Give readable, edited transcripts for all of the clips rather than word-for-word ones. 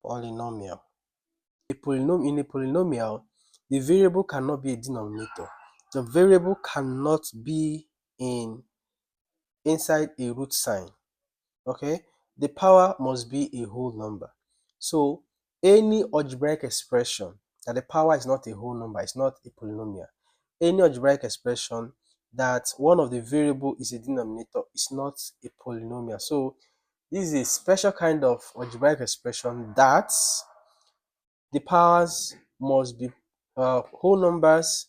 Polynomial. In a polynomial, the variable cannot be a denominator. The variable cannot be inside a root sign. Okay, the power must be a whole number. So any algebraic expression that the power is not a whole number is not a polynomial. Any algebraic expression that one of the variable is a denominator is not a polynomial. So this is a special kind of algebraic expression that the powers must be whole numbers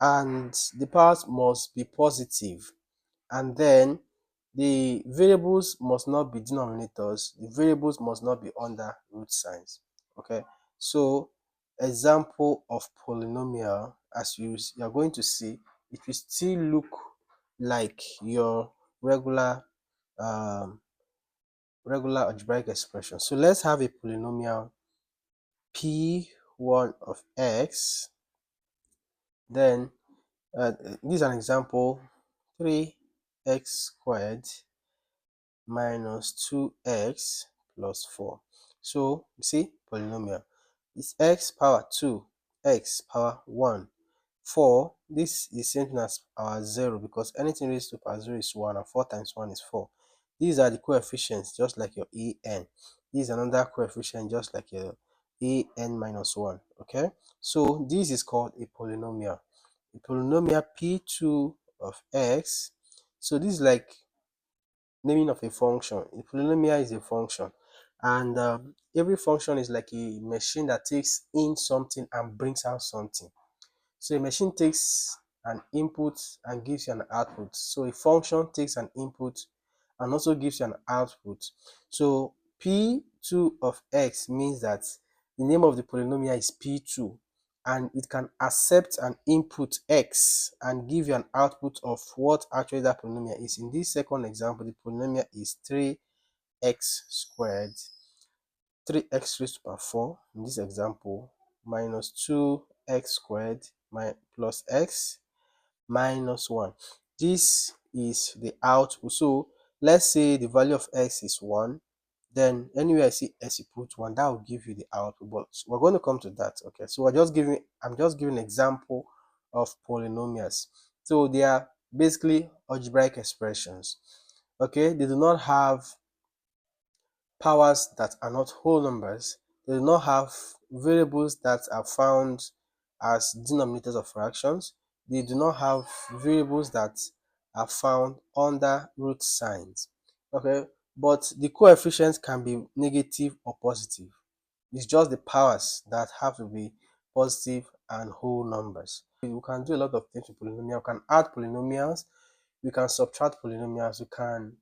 and the powers must be positive, and then the variables must not be denominators, the variables must not be under root signs. Okay, so example of polynomial, as you are going to see, it will still look like your regular algebraic expression. So let's have a polynomial p1 of x, then this is an example, 3x squared minus 2x plus 4. So you see, polynomial, it's x power 2, x power 1, 4. This is same thing as our 0 because anything raised to power 0 is 1 and 4 times 1 is 4. These are the coefficients just like your en. This is another coefficient just like your en minus 1. Okay, so this is called a polynomial. A polynomial p2 of x. So this is like naming of a function. A polynomial is a function, and every function is like a machine that takes in something and brings out something. So a machine takes an input and gives you an output. So a function takes an input and also gives you an output. So p2 of x means that the name of the polynomial is p2, and it can accept an input x and give you an output of what actually that polynomial is. In this second example, the polynomial is 3x squared, 3x raised to power 4 in this example, minus 2x squared plus x minus 1. This is the output. So let's say the value of x is 1, then anywhere I see x, you put 1, that will give you the output. But we're going to come to that. Okay, so I'm just giving an example of polynomials. So they are basically algebraic expressions. Okay, they do not have powers that are not whole numbers. They do not have variables that are found as denominators of fractions. They do not have variables that are found under root signs. Okay, but the coefficients can be negative or positive. It's just the powers that have to be positive and whole numbers. We can do a lot of things with polynomial. We can add polynomials, we can subtract polynomials, we can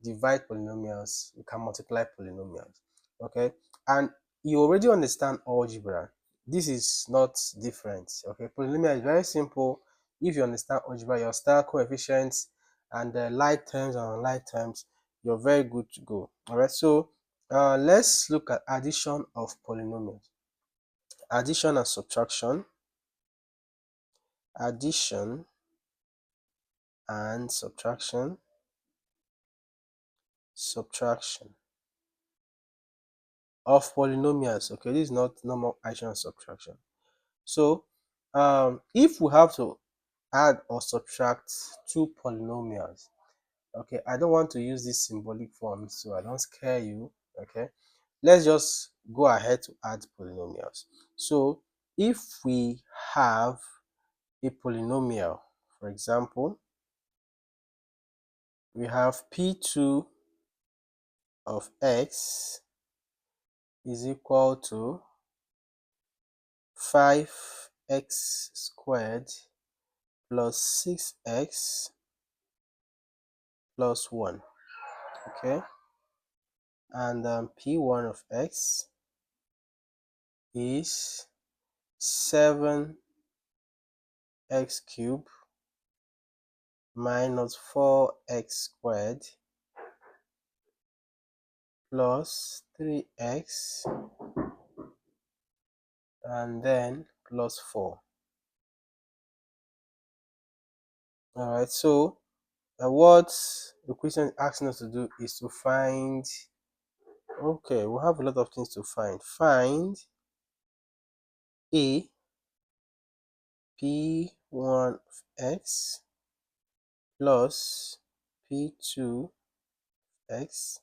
divide polynomials, we can multiply polynomials. Okay, and you already understand algebra. This is not different. Okay, polynomial is very simple. If you understand algebra, your star coefficients and the like terms and unlike terms, you're very good to go. All right, so let's look at addition of polynomials. Addition and subtraction. Addition and subtraction. Subtraction of polynomials. Okay, this is not normal addition and subtraction. So if we have to add or subtract two polynomials, okay, I don't want to use this symbolic form so I don't scare you. Okay, let's just go ahead to add polynomials. So if we have a polynomial, for example, we have p2 of x is equal to 5x squared plus 6x plus 1. Okay, and p1 of x is 7x cubed minus 4x squared plus 3x and then plus 4. All right, so what the question is asking us to do is to find Okay, we have a lot of things to find. Find a p1 of x plus p2 x.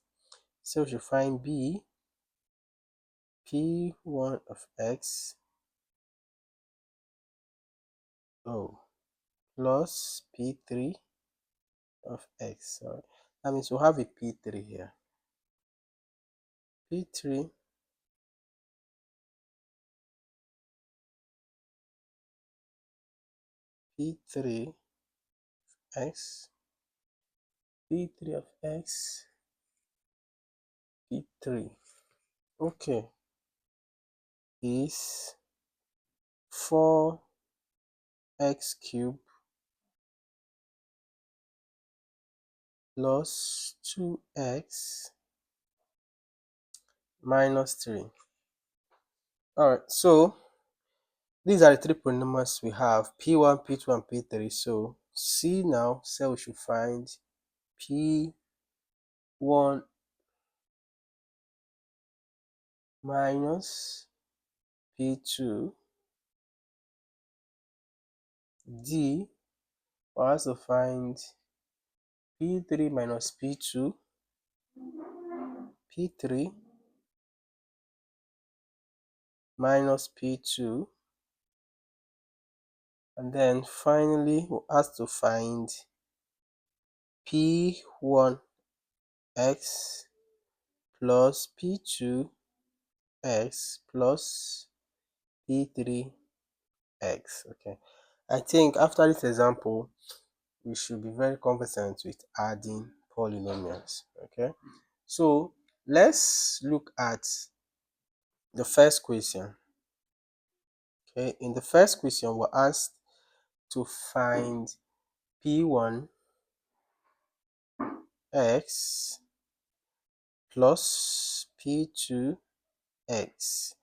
So we should find b p1 of x plus p3 of x. So that means we'll have a p3 here. p3 p3 x p3 of x p3. Okay, is 4x cubed plus 2x minus 3. Alright, so these are the three polynomials we have, p1, p2, and p3. So C now say we should find p1 minus p2. D, we also find p3 minus p2, p3 minus p2, and then finally we have to find p1 x plus p2 x plus p3 x. Okay, I think after this example we should be very competent with adding polynomials. Okay, so let's look at the first question. Okay, in the first question we're asked to find p1 x plus p2 x.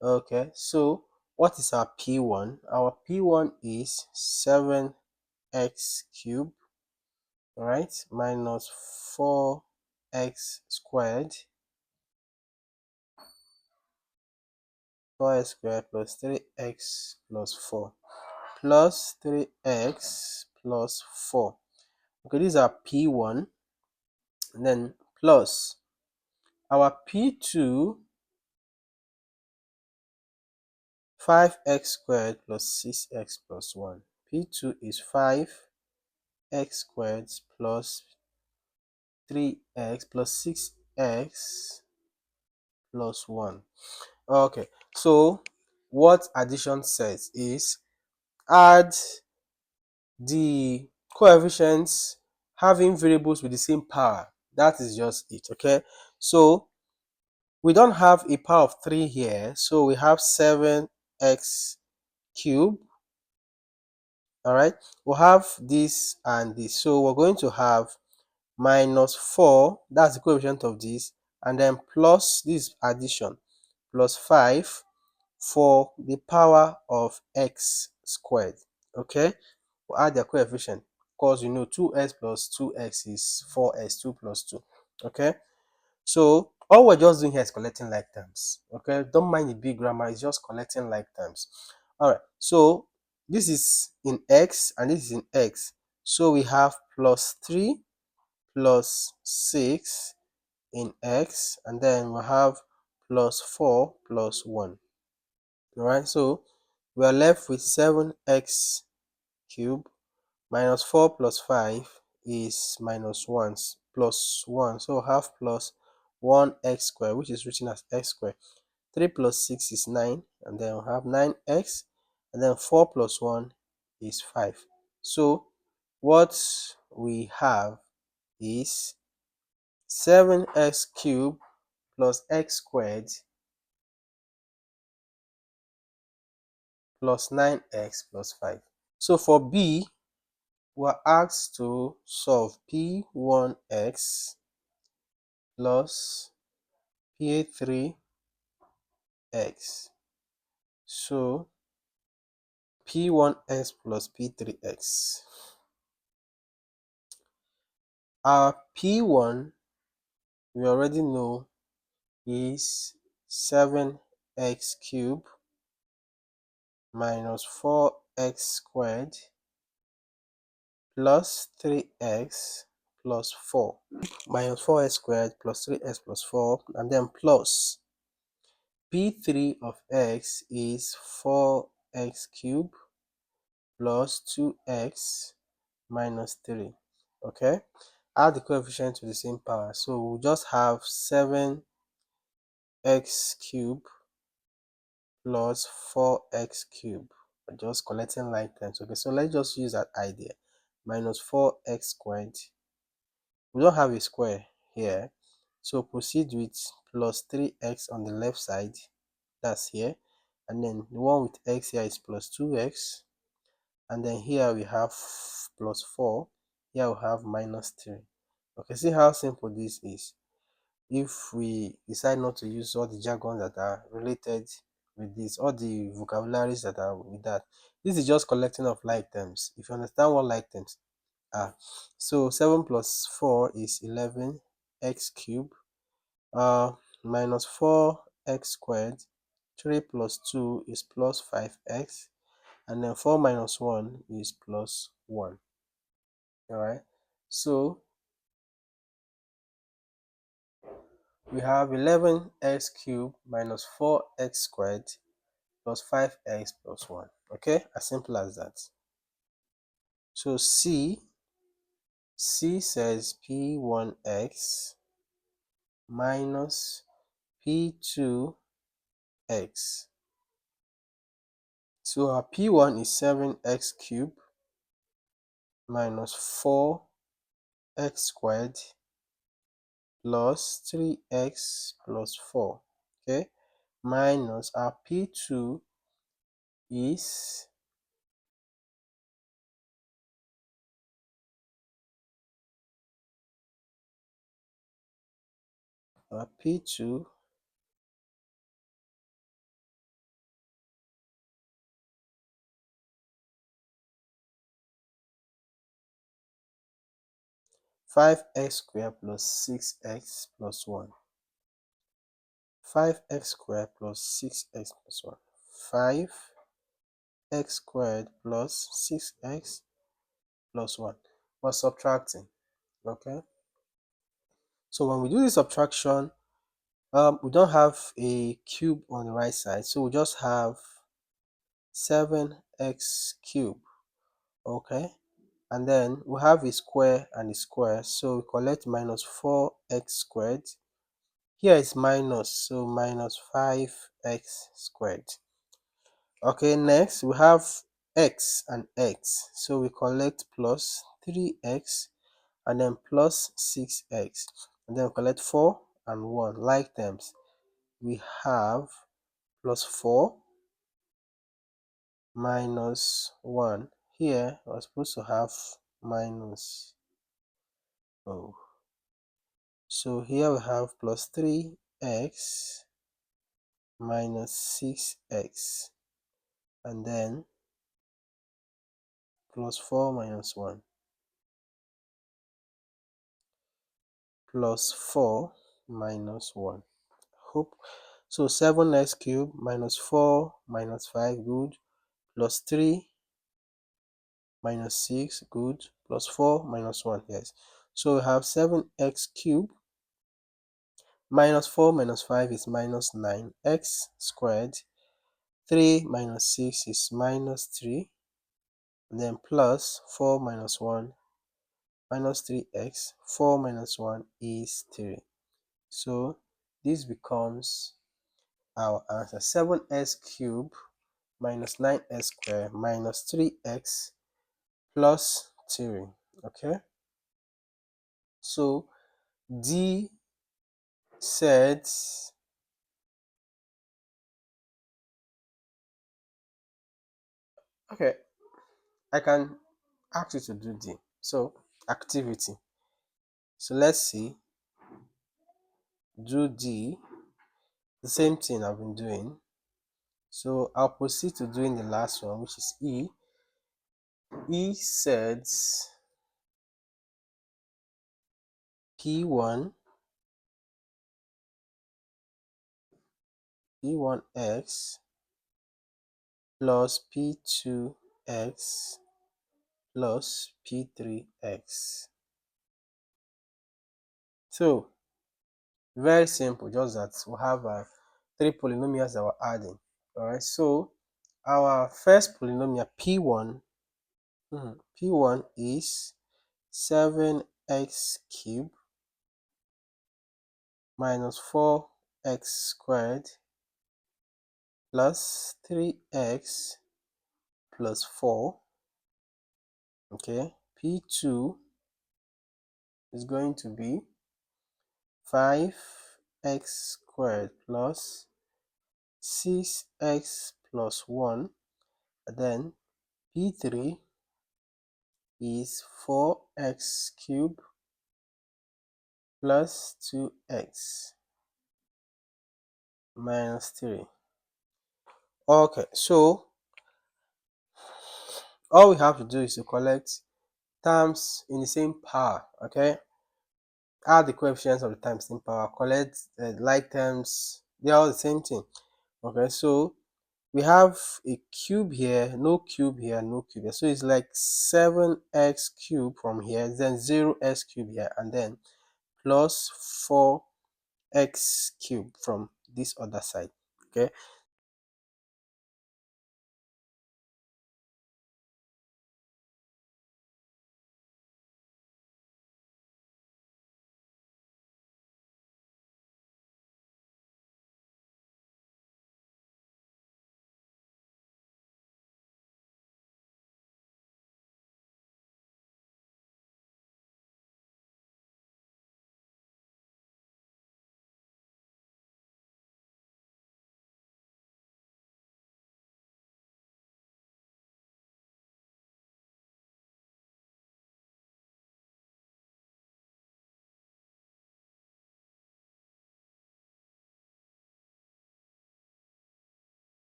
Okay, so what is our p1? Our p1 is 7x cubed, right, minus 4x squared, 4x squared plus 3x plus 4 plus 3x plus 4. Okay, these are p1, and then plus our p2, 5x squared plus 6x plus 1. p2 is 5x squared plus 3x plus 6x plus 1. Okay, so what addition says is add the coefficients having variables with the same power. That is just it. Okay, so we don't have a power of 3 here, so we have 7x cubed. All right, we'll have this and this, so we're going to have minus 4, that's the coefficient of this, and then plus this addition plus 5 for the power of x squared. Okay, we'll add the coefficient because you know 2x plus 2x is 4x, 2 plus 2. Okay, so all we're just doing here is collecting like terms. Okay, don't mind the big grammar, it's just collecting like terms. All right, so this is in x and this is in x, so we have plus 3 plus 6 in x, and then we have plus 4 plus 1. All right, so we are left with 7x cubed minus 4 plus 5 is minus 1 plus 1, so we have plus 1x squared, which is written as x squared. 3 plus 6 is 9, and then we have 9x, and then 4 plus 1 is 5. So what we have is 7x cubed plus x squared plus 9x plus 5. So for B, we're asked to solve p1x plus p3x. So p1x plus p3x. Our p1 we already know is 7x cubed minus 4x squared plus 3x plus 4 minus 4x squared plus 3x plus 4, and then plus p3 of x is 4x cubed plus 2x minus 3. Okay, add the coefficient to the same power, so we'll just have 7x cubed plus 4x cubed. We're just collecting like terms. Okay, so let's just use that idea. Minus 4x squared. We don't have a square here, so proceed with plus 3x on the left side, that's here, and then the one with x here is plus 2x, and then here we have plus 4, here we have minus 3. Okay, see how simple this is. If we decide not to use all the jargon that are related with this, all the vocabularies that are with that, this is just collecting of like terms. If you understand what like terms are, so 7 plus 4 is 11x cubed, minus 4x squared, 3 plus 2 is plus 5x, and then 4 minus 1 is plus 1. All right, so we have 11x cubed minus 4x squared plus 5x plus 1. Okay, as simple as that. So C says P1x minus P2x. So our P1 is 7x cubed minus 4x squared plus 3x plus 4. Okay, minus our P2 is P2 5x squared plus 6x plus 1. 5x squared plus 6x plus 1. 5x squared plus 6x plus 1. We're subtracting. Okay, so when we do this subtraction, we don't have a cube on the right side, so we just have 7x cubed. Okay, and then we have a square and a square, so we collect minus 4x squared. Here is minus, so minus 5x squared. Okay, next we have x and x, so we collect plus 3x and then plus 6x, and then we collect 4 and 1 like terms. We have plus 4 minus 1. Here we're supposed to have minus, oh, so here we have plus 3x minus 6x, and then plus 4 minus 1 plus 4 minus 1. Hope so. 7x cubed minus 4 minus 5, good, plus 3 minus 6, good, plus 4 minus 1, yes. So we have 7x cubed minus 4 minus 5 is minus 9x squared, 3 minus 6 is minus 3, and then plus 4 minus 1 minus 3x, 4 minus 1 is 3. So this becomes our answer: 7x cubed minus 9x squared minus 3x plus 3. Okay, so D said, okay, I can ask you to do D. So activity, so let's see, do D, the same thing I've been doing. So I'll proceed to doing the last one, which is E. E says P1 p1x plus p2x plus p3x. So very simple, just that we have three polynomials that we're adding. Alright, so our first polynomial p1 is 7x cubed minus 4x squared plus 3x plus 4. Okay, p2 is going to be 5x squared plus 6x plus 1, and then p3 is 4x cubed plus 2x minus 3. Okay, so all we have to do is to collect terms in the same power. Okay, add the coefficients of the times in power, collect like terms, they are all the same thing. Okay, so we have a cube here, no cube here, no cube here, so it's like 7x cubed from here, then 0x cubed here, and then plus 4x cubed from this other side. Okay,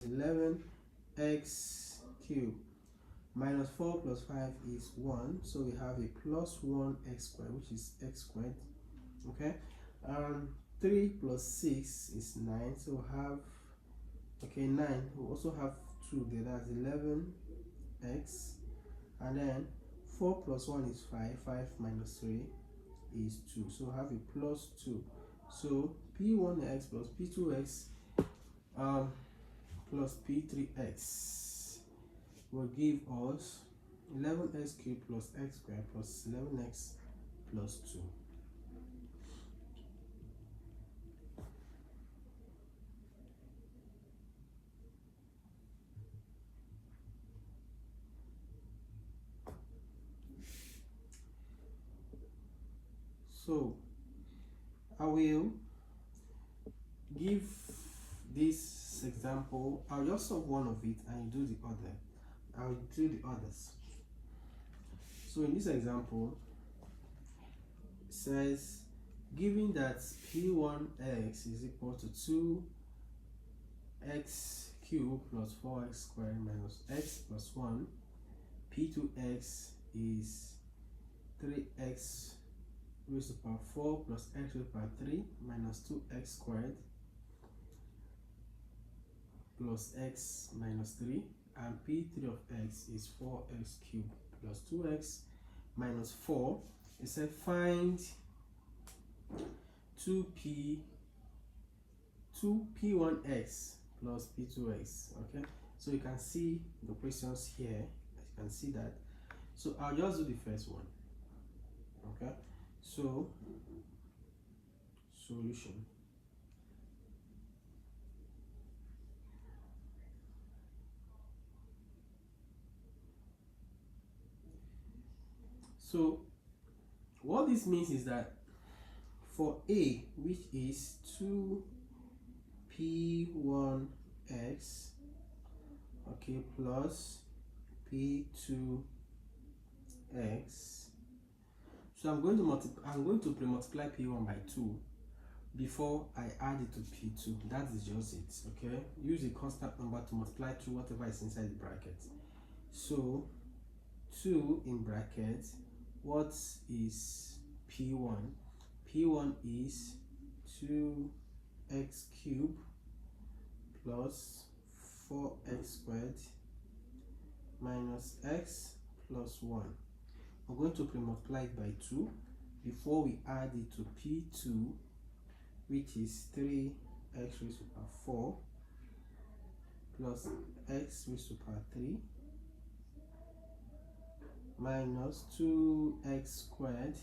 11x cubed minus 4 plus 5 is 1, so we have a plus 1x squared, which is x squared. Okay, 3 plus 6 is 9, so we have, okay, 9, we also have 2 there, that's 11x, and then 4 plus 1 is 5, 5 minus 3 is 2, so we have a plus 2. So p1x plus p2x plus p3x will give us 11x cubed plus x squared plus 11x plus 2. So I will give this example. I'll just solve one of it and you do the other. I'll do the others. So in this example, it says given that p1x is equal to 2x cubed plus 4x squared minus x plus 1, p2x is 3x raised to the power 4 plus x raised to the power 3 minus 2x squared plus x minus 3, and p3 of x is 4x cubed plus 2x minus 4. It said find 2p1x plus p2x. Okay, so you can see the questions here, you can see that. So I'll just do the first one. Okay, so solution. So what this means is that for a, which is 2p1x, okay, plus p2x, so I'm going to pre-multiply p1 by 2, before I add it to P2. That is just it. Okay, use a constant number to multiply through whatever is inside the bracket. So 2 in bracket, what is P1? P1 is 2x cubed plus 4x squared minus x plus 1. We're going to pre-multiply it by 2 before we add it to P2, which is 3x raised to the power 4 plus x raised to the power 3 minus 2x squared